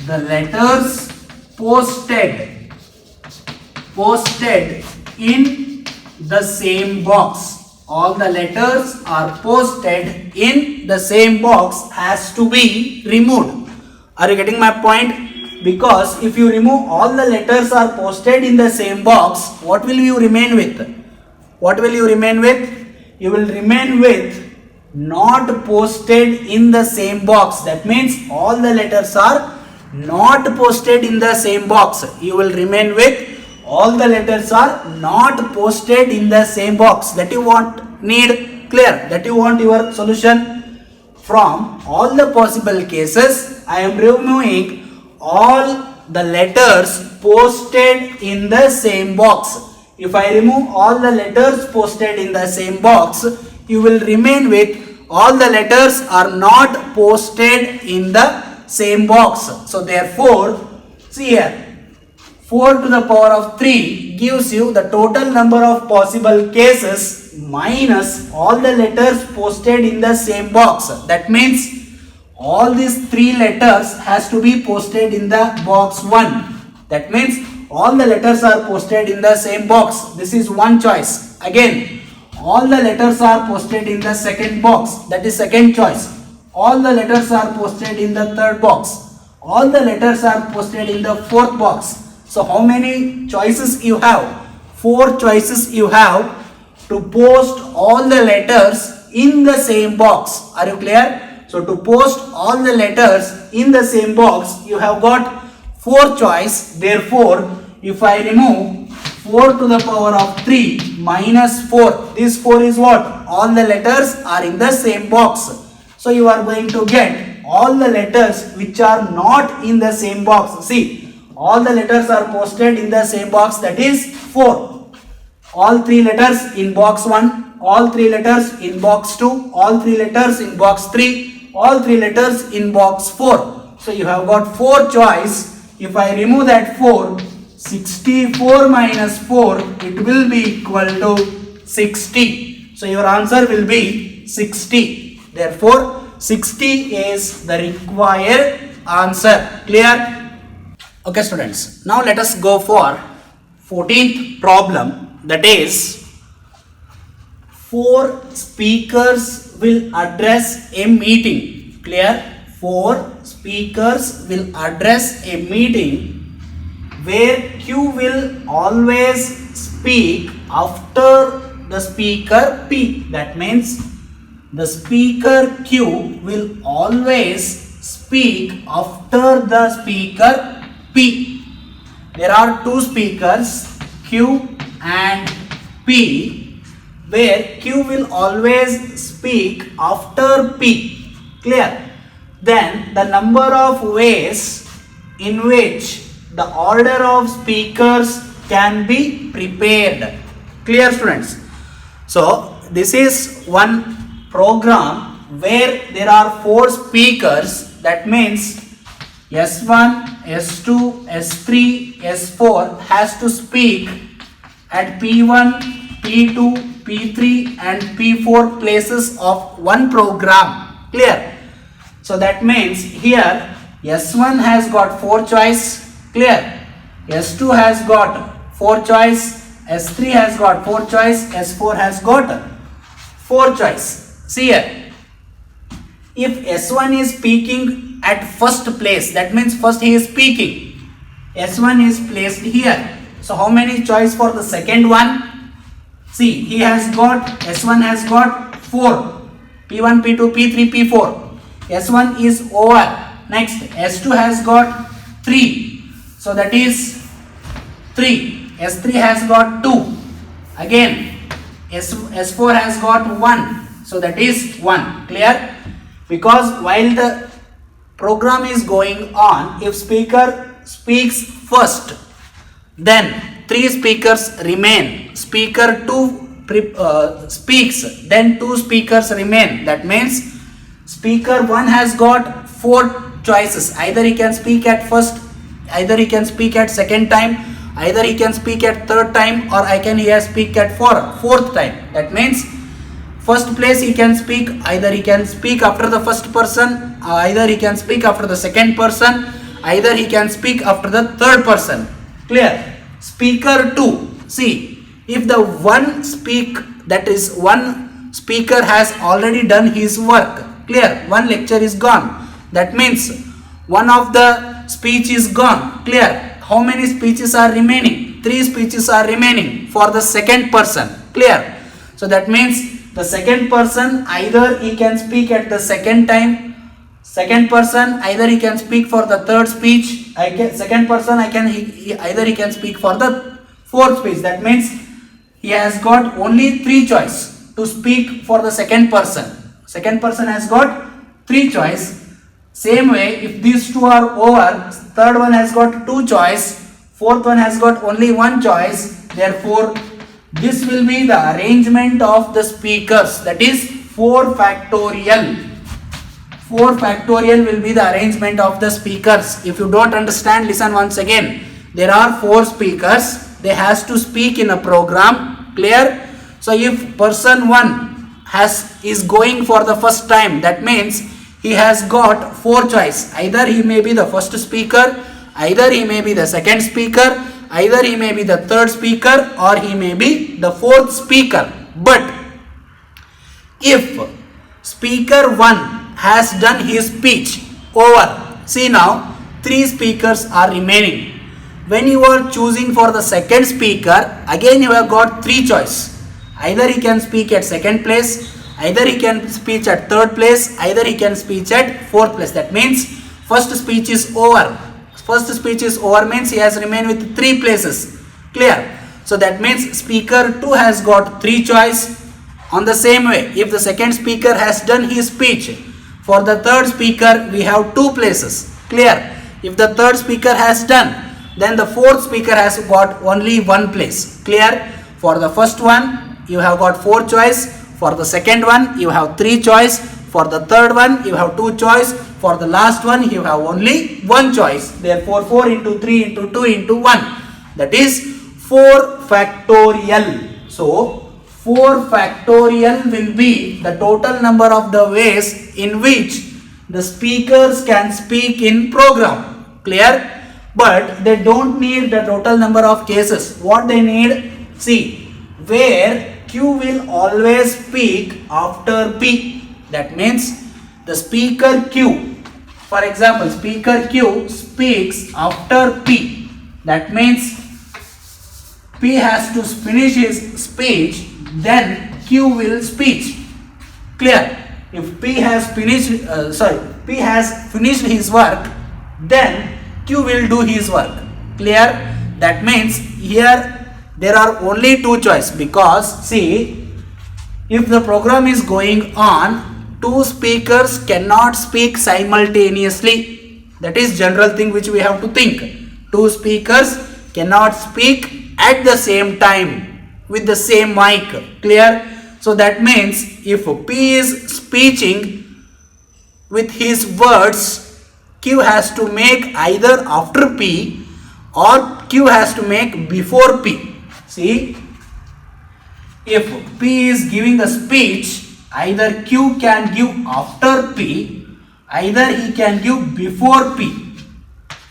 the letters posted in the same box. All the letters are posted in the same box has to be removed. Are you getting my point? Because if you remove all the letters are posted in the same box, what will you remain with? What will you remain with? You will remain with not posted in the same box. That means all the letters are not posted in the same box. You will remain with all the letters are not posted in the same box. That you need clear. That you want your solution. From all the possible cases, I am removing all the letters posted in the same box. If I remove all the letters posted in the same box, you will remain with all the letters are not posted in the same box. So therefore, see here, 4 to the power of 3 gives you the total number of possible cases minus all the letters posted in the same box. That means all these 3 letters has to be posted in the box 1. That means all the letters are posted in the same box. This is one choice. Again, all the letters are posted in the second box. That is second choice. All the letters are posted in the third box. All the letters are posted in the fourth box. So how many choices you have? 4 choices you have to post all the letters in the same box. Are you clear? So to post all the letters in the same box, you have got 4 choice. Therefore, if I remove 4 to the power of 3 minus 4, this 4 is what? All the letters are in the same box. So you are going to get all the letters which are not in the same box. See, all the letters are posted in the same box, that is 4. All 3 letters in box 1, all 3 letters in box 2, all 3 letters in box 3, all 3 letters in box 4. So you have got 4 choice. If I remove that 4, 64 minus 4, it will be equal to 60. So your answer will be 60. Therefore, 60 is the required answer. Clear? Okay students, now let us go for 14th problem, that is 4 speakers will address a meeting. Clear? 4 speakers will address a meeting where Q will always speak after the speaker P. That means the speaker Q will always speak after the speaker P. There are 2 speakers Q and P, where Q will always speak after P. Clear? Then the number of ways in which the order of speakers can be prepared. Clear students? So this is one program where there are 4 speakers. That means S1, S2, S3, S4 has to speak at P1, P2, P3 and P4 places of one program. Clear? So that means here S1 has got 4 choice. Clear? S2 has got 4 choice. S3 has got 4 choice. S4 has got 4 choice. See here. If S1 is speaking at first place, that means first he is speaking. S1 is placed here. So how many choice for the second one? See, he has got, S1 has got 4. P1, P2, P3, P4. S1 is over. Next, S2 has got 3. So that is 3. S3 has got 2. Again, S4 has got 1. So that is 1. Clear? Because while the program is going on, if speaker speaks first, then 3 speakers remain. Speaker 2 speaks, then 2 speakers remain. That means speaker 1 has got 4 choices. Either he can speak at first, either he can speak at second time, either he can speak at third time, or he has speak at fourth time. That means first place he can speak, either he can speak after the first person, either he can speak after the second person, either he can speak after the third person. Clear? Speaker 2, see, if the one speaker has already done his work. Clear? One lecture is gone. That means one of the speech is gone. Clear? How many speeches are remaining? 3 speeches are remaining for the second person. Clear? So that means the second person, either he can speak at the second time, second person, either he can speak for the third speech, second person, either he can speak for the fourth speech. That means he has got only 3 choice to speak for the second person. Second person has got 3 choice. Same way, if these 2 are over, third one has got 2 choice, fourth one has got only 1 choice. Therefore, this will be the arrangement of the speakers. That is 4 factorial. 4 factorial will be the arrangement of the speakers. If you don't understand, listen once again. There are 4 speakers. They has to speak in a program. Clear? So if person 1 is going for the first time, that means he has got 4 choice. Either he may be the first speaker, either he may be the second speaker, either he may be the third speaker, or he may be the fourth speaker. But if speaker 1 has done his speech, over, see now 3 speakers are remaining. When you are choosing for the second speaker, again you have got 3 choice. Either he can speak at second place, either he can speak at third place, either he can speak at fourth place. That means first speech is over. First speech is over means he has remained with 3 places. Clear? So that means speaker 2 has got 3 choice. On the same way, if the second speaker has done his speech, for the third speaker we have 2 places. Clear? If the third speaker has done, then the fourth speaker has got only 1 place. Clear? For the first one you have got 4 choice. For the second one you have 3 choice. For the third one you have 2 choice. For the last one you have only 1 choice. Therefore 4 into 3 into 2 into 1. That is 4 factorial. So 4 factorial will be the total number of the ways in which the speakers can speak in program. Clear? But they don't need the total number of cases. What they need, see, where Q will always speak after P. That means the speaker Q, for example, speaker Q speaks after P. That means P has to finish his speech, then Q will speak. Clear? If P has finished his work, then Q will do his work. Clear? That means here there are only two choices, because see, if the program is going on, two speakers cannot speak simultaneously. That is general thing which we have to think. Two speakers cannot speak at the same time with the same mic. Clear? So that means if P is speaking with his words, Q has to make either after P or Q has to make before P. See, if P is giving a speech, either Q can give after P, either he can give before P.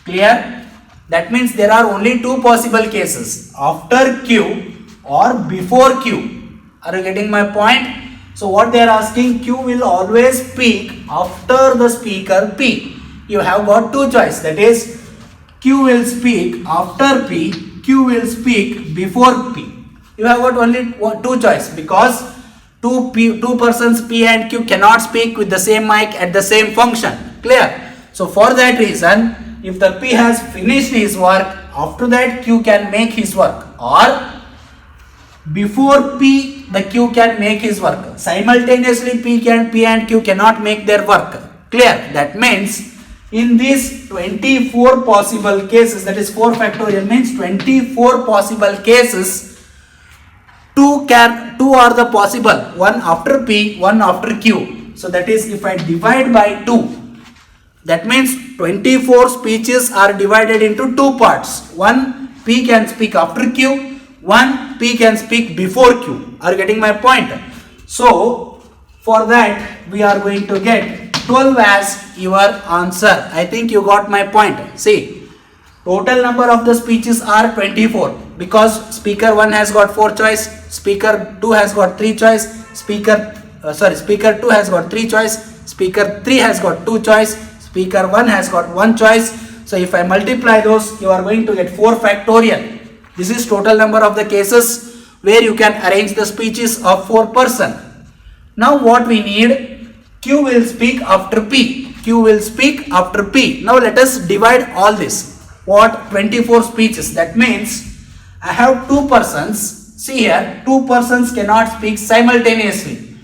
Clear? That means there are only two possible cases, after Q or before Q. Are you getting my point? So what they are asking, Q will always speak after the speaker P. You have got two choices, that is Q will speak after P, Q will speak before P. You have got only two choices, because two persons P and Q cannot speak with the same mic at the same function. Clear? So for that reason, if the P has finished his work, after that Q can make his work, or before P the Q can make his work. Simultaneously P and Q cannot make their work. Clear? That means in these 24 possible cases, that is 4 factorial means 24 possible cases, two are the possible, one after P, one after Q. So that is, if I divide by 2, that means 24 speeches are divided into two parts. One P can speak after Q, one P can speak before Q. Are you getting my point? So for that we are going to get 12 as your answer. I think you got my point. See, total number of the speeches are 24, because speaker 1 has got 4 choice, speaker 2 has got 3 choice, speaker 2 has got 3 choice, speaker 3 has got 2 choice, speaker 1 has got 1 choice. So if I multiply those, you are going to get 4 factorial. This is total number of the cases where you can arrange the speeches of 4 person. Now what we need, Q will speak after P. Q will speak after P. Now let us divide all this. What? 24 speeches. That means I have two persons. See here, two persons cannot speak simultaneously.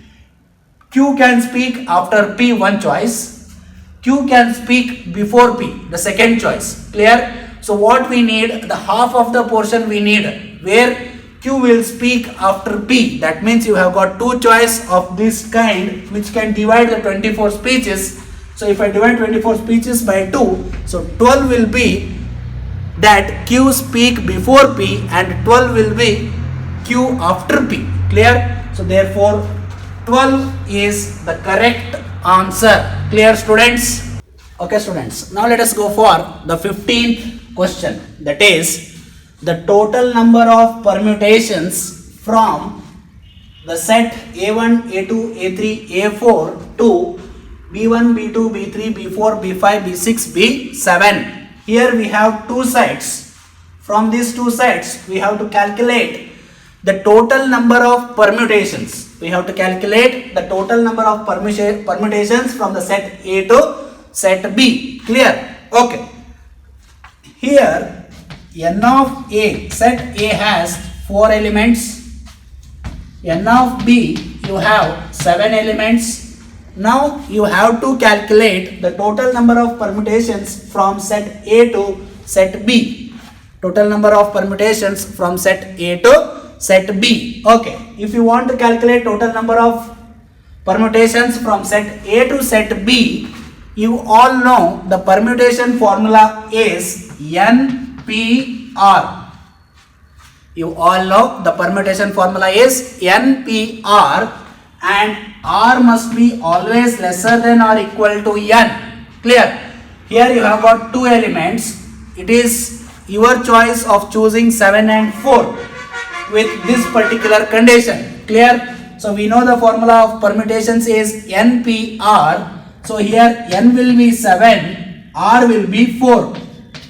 Q can speak after P, one choice. Q can speak before P, the second choice. Clear? So what we need, the half of the portion we need, where Q will speak after P. That means you have got two choice of this kind which can divide the 24 speeches. So if I divide 24 speeches by 2, so 12 will be that Q speak before P and 12 will be Q after P. Clear? So therefore 12 is the correct answer. Clear, students? Okay, students. Now let us go for the 15th question. That is, the total number of permutations from the set A1, A2, A3, A4 to B1, B2, B3, B4, B5, B6, B7. Here we have two sets. From these two sets, we have to calculate the total number of permutations. We have to calculate the total number of permutations from the set A to set B. Clear? Okay. Here n of A, set A has 4 elements, n of B you have 7 elements. Now you have to calculate the total number of permutations from set A to set B. Total number of permutations from set A to set B. Okay, if you want to calculate total number of permutations from set A to set B, you all know the permutation formula is NPR. You all know the permutation formula is NPR, and R must be always lesser than or equal to N. Clear? Here you have got two elements. It is your choice of choosing 7 and 4 with this particular condition. Clear? So we know the formula of permutations is NPR. So here N will be 7, R will be 4.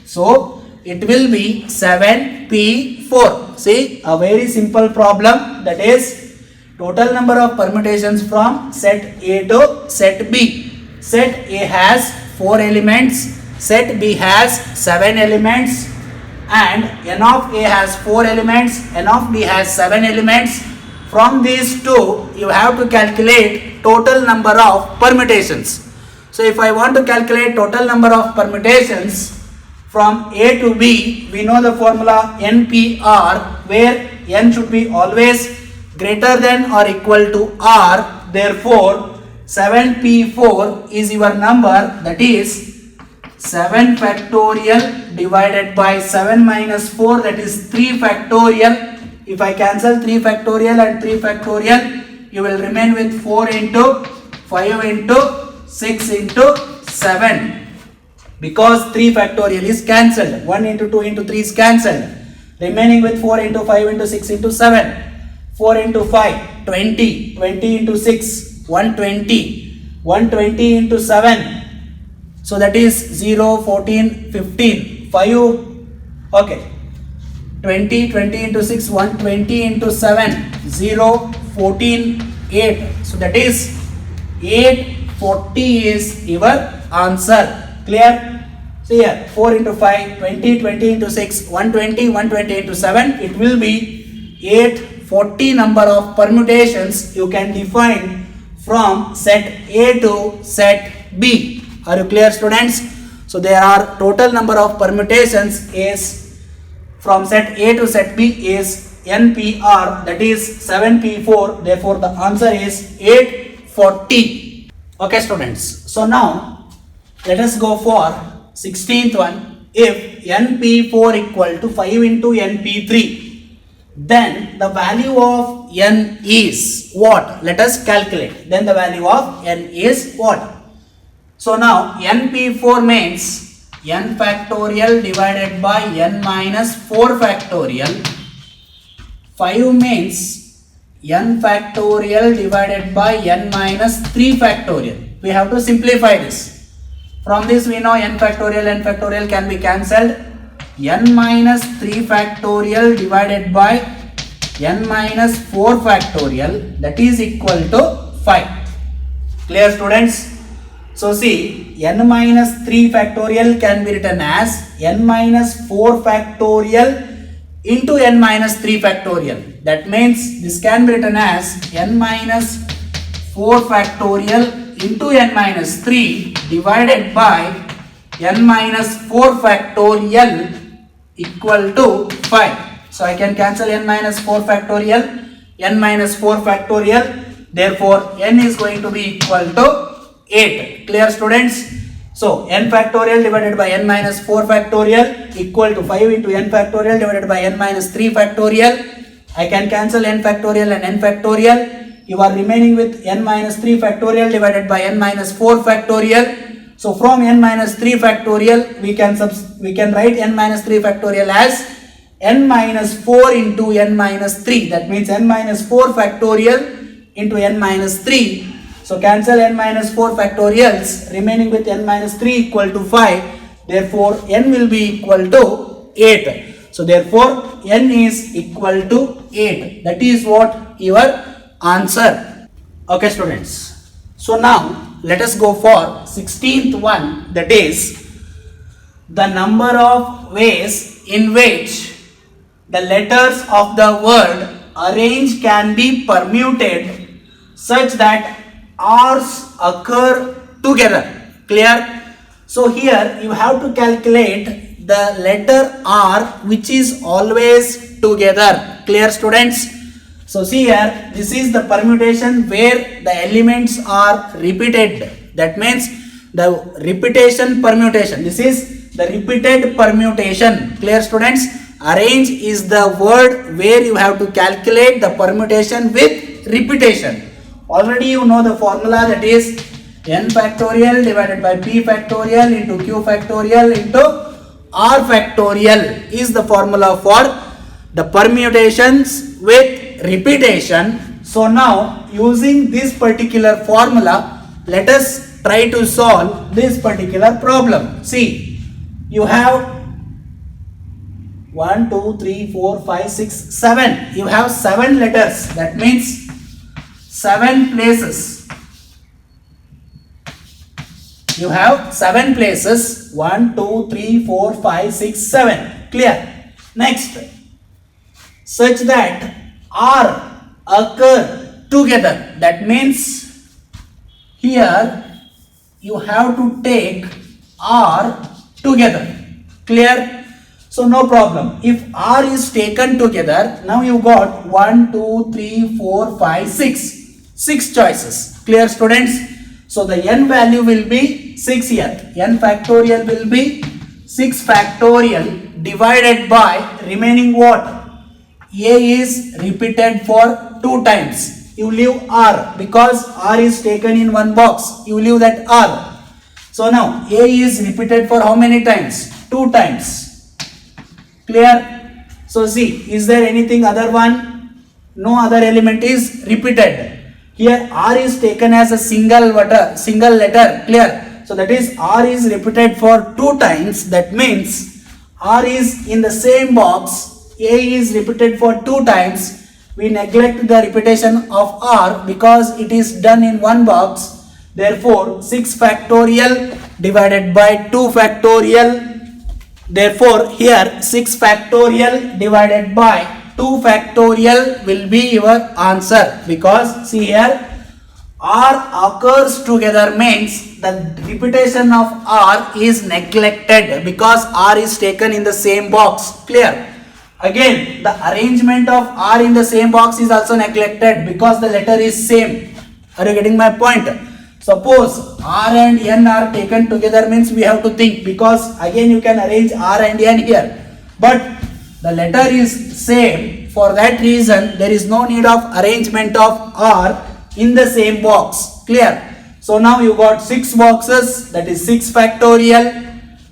So it will be 7P4. See, a very simple problem, that is total number of permutations from set A to set B. Set A has 4 elements, set B has 7 elements, and N of A has 4 elements, N of B has 7 elements. From these two, you have to calculate total number of permutations. So if I want to calculate total number of permutations from A to B, we know the formula NPR, where N should be always greater than or equal to R. Therefore, 7P4 is your number, that is 7 factorial divided by 7 minus 4, that is 3 factorial. If I cancel 3 factorial and 3 factorial, you will remain with 4 into 5 into 6 into 7. Because 3 factorial is cancelled, 1 into 2 into 3 is cancelled, remaining with 4 into 5 into 6 into 7, 4 into 5, 20, 20 into 6, 120, 120 into 7, so that is 0, 14, 15, 5, okay, 20, 20 into 6, 120 into 7, 0, 14, 8, so that is 840 is your answer. Clear? So here 4 into 5, 20, 20 into 6, 120, 120 into 7, it will be 840 number of permutations you can define from set A to set B. Are you clear, students? So there are total number of permutations is from set A to set B is NPR, that is 7P4. Therefore the answer is 840. Okay, students. So now let us go for 16th one. If NP4 equal to 5 into NP3, then the value of N is what? Let us calculate. Then the value of N is what? So now NP4 means N factorial divided by N minus 4 factorial. 5 means N factorial divided by N minus 3 factorial. We have to simplify this. From this we know N factorial can be cancelled. N minus 3 factorial divided by N minus 4 factorial, that is equal to 5. Clear, students? So see, N minus 3 factorial can be written as N minus 4 factorial into N minus 3 factorial. That means this can be written as N minus 4 factorial into N minus 3 divided by N minus 4 factorial equal to 5. So I can cancel N minus 4 factorial, N minus 4 factorial. Therefore, N is going to be equal to 8. Clear, students? So N factorial divided by N minus 4 factorial equal to 5 into N factorial divided by N minus 3 factorial. I can cancel N factorial and N factorial. You are remaining with N minus 3 factorial divided by N minus 4 factorial. So from N minus 3 factorial, we can write N minus 3 factorial as N minus 4 into N minus 3. That means N minus 4 factorial into N minus 3. So cancel N minus 4 factorials, remaining with N minus 3 equal to 5. Therefore, N will be equal to 8. So therefore, N is equal to 8. That is what your answer. Okay, students. So now let us go for 16th one, that is the number of ways in which the letters of the word arrange can be permuted such that R's occur together. Clear? So here you have to calculate the letter R which is always together. Clear, students? So see here, this is the permutation where the elements are repeated. That means the repetition permutation. This is the repeated permutation. Clear, students? arrange is the word where you have to calculate the permutation with repetition. Already you know the formula, that is n factorial divided by p factorial into q factorial into r factorial is the formula for the permutations with repetition. So now using this particular formula, let us try to solve this particular problem. See, you have 1, 2, 3, 4, 5, 6, 7. You have 7 letters. That means 7 places. You have 7 places. 1, 2, 3, 4, 5, 6, 7. Clear? Next, such that R occur together. That means here you have to take R together. Clear? So no problem. If R is taken together, now you got 1, 2, 3, 4, 5, 6. 6 choices. Clear, students? So the n value will be 6 here. N factorial will be 6 factorial divided by remaining what? A is repeated for 2 times. You leave R because R is taken in one box. You leave that R. So now A is repeated for how many times? 2 times. Clear? So see, is there anything other one? No other element is repeated. Here R is taken as a single letter. Clear? So that is R is repeated for 2 times. That means R is in the same box. A is repeated for 2 times. We neglect the repetition of R because it is done in one box. Therefore 6 factorial divided by 2 factorial. Therefore here 6 factorial divided by 2 factorial will be your answer, because see here R occurs together means the repetition of R is neglected because R is taken in the same box. Clear? Again, the arrangement of R in the same box is also neglected because the letter is same. Are you getting my point? Suppose R and N are taken together means we have to think, because again you can arrange R and N here. But the letter is same. For that reason, there is no need of arrangement of R in the same box. Clear? So now you got 6 boxes, that is 6 factorial.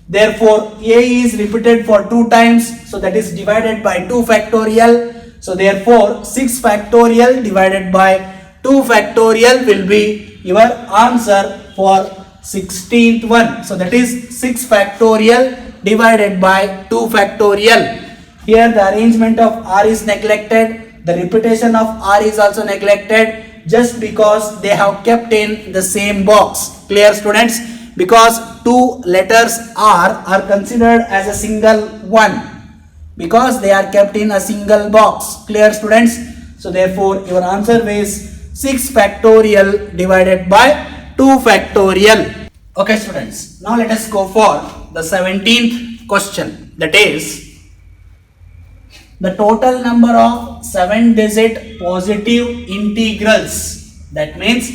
Therefore, A is repeated for 2 times. So that is divided by 2 factorial. So therefore, 6 factorial divided by 2 factorial will be your answer for 16th one. So that is 6 factorial divided by 2 factorial. Here the arrangement of R is neglected. The repetition of R is also neglected just because they have kept in the same box. Clear, students? Because 2 letters R are considered as a single one because they are kept in a single box. Clear, students? So therefore your answer is 6 factorial divided by 2 factorial. Okay, students, now let us go for the 17th question. That is, the total number of 7-digit positive integrals. That means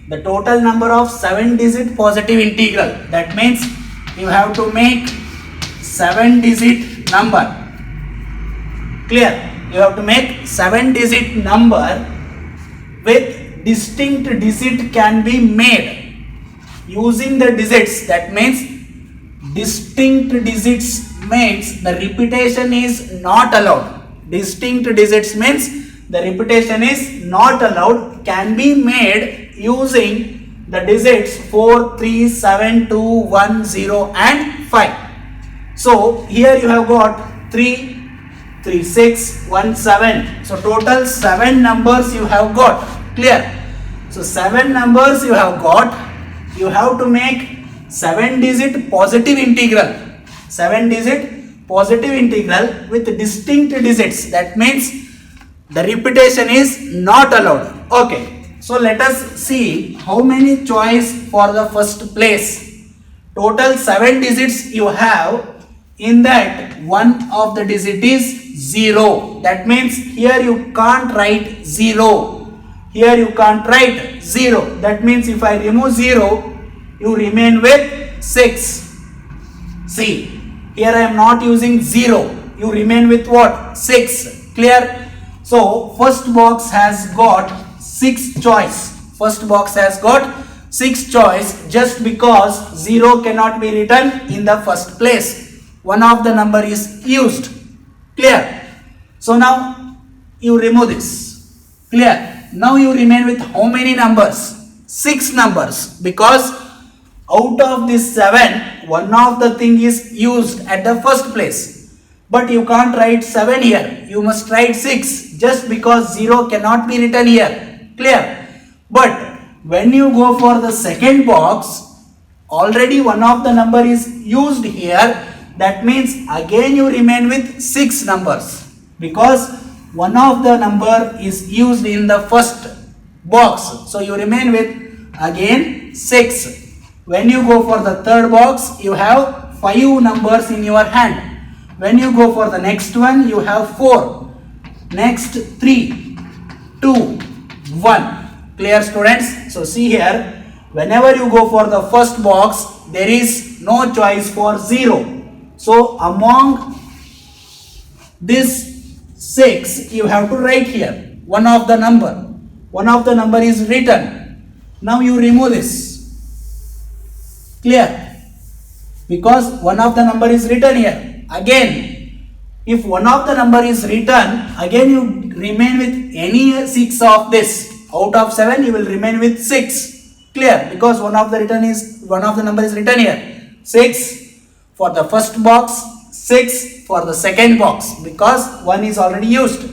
the total number of 7-digit positive integral. That means you have to make 7-digit number. Clear? You have to make 7-digit number with distinct digit can be made using the digits. That means distinct digits means the repetition is not allowed. Distinct digits means the repetition is not allowed, can be made using the digits 4, 3, 7, 2, 1, 0 and 5. So here you have got 3, 3, 6, 1, 7. So total 7 numbers you have got. Clear? So 7 numbers you have got. You have to make 7-digit positive integral. 7-digit positive integral with distinct digits. That means the repetition is not allowed. Okay. So let us see how many choice for the first place. Total 7 digits you have. In that, one of the digit is 0. That means here you can't write 0. Here you can't write 0. That means if I remove 0, you remain with 6. See, here I am not using 0. you remain with what? 6. Clear? So first box has got 6 choice. First box has got 6 choice just because 0 cannot be written in the first place. One of the number is used. Clear? So now you remove this. Clear? Now you remain with how many numbers? 6 numbers, because out of this 7, one of the thing is used at the first place. But you can't write 7 here. You must write 6 just because 0 cannot be written here. Clear? But when you go for the second box, already one of the number is used here. That means again you remain with 6 numbers, because one of the number is used in the first box. So you remain with again 6. When you go for the third box, you have 5 numbers in your hand. When you go for the next one, you have 4. Next 3, 2, 1. Clear, students? So see here, whenever you go for the first box, there is no choice for 0. So among this 6, you have to write here one of the number. One of the number is written. Now you remove this. Clear? Because one of the number is written here. Again, if one of the number is written, again you remain with any 6 of this. Out of 7, you will remain with 6. Clear? Because one of the number is written here. 6 for the first box, 6 for the second box, because 1 is already used.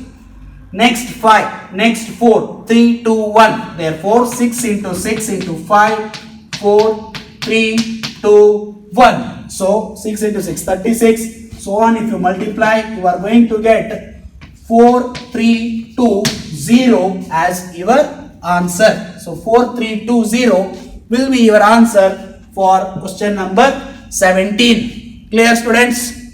Next 5, next 4, 3, 2, 1. Therefore 6 into 6 into 5, 4, 3, 2, 1. So 6 into 6, 36. So on, if you multiply, you are going to get 4, 3, 2, 0 as your answer. So 4, 3, 2, 0 will be your answer for question number 17. Clear, students?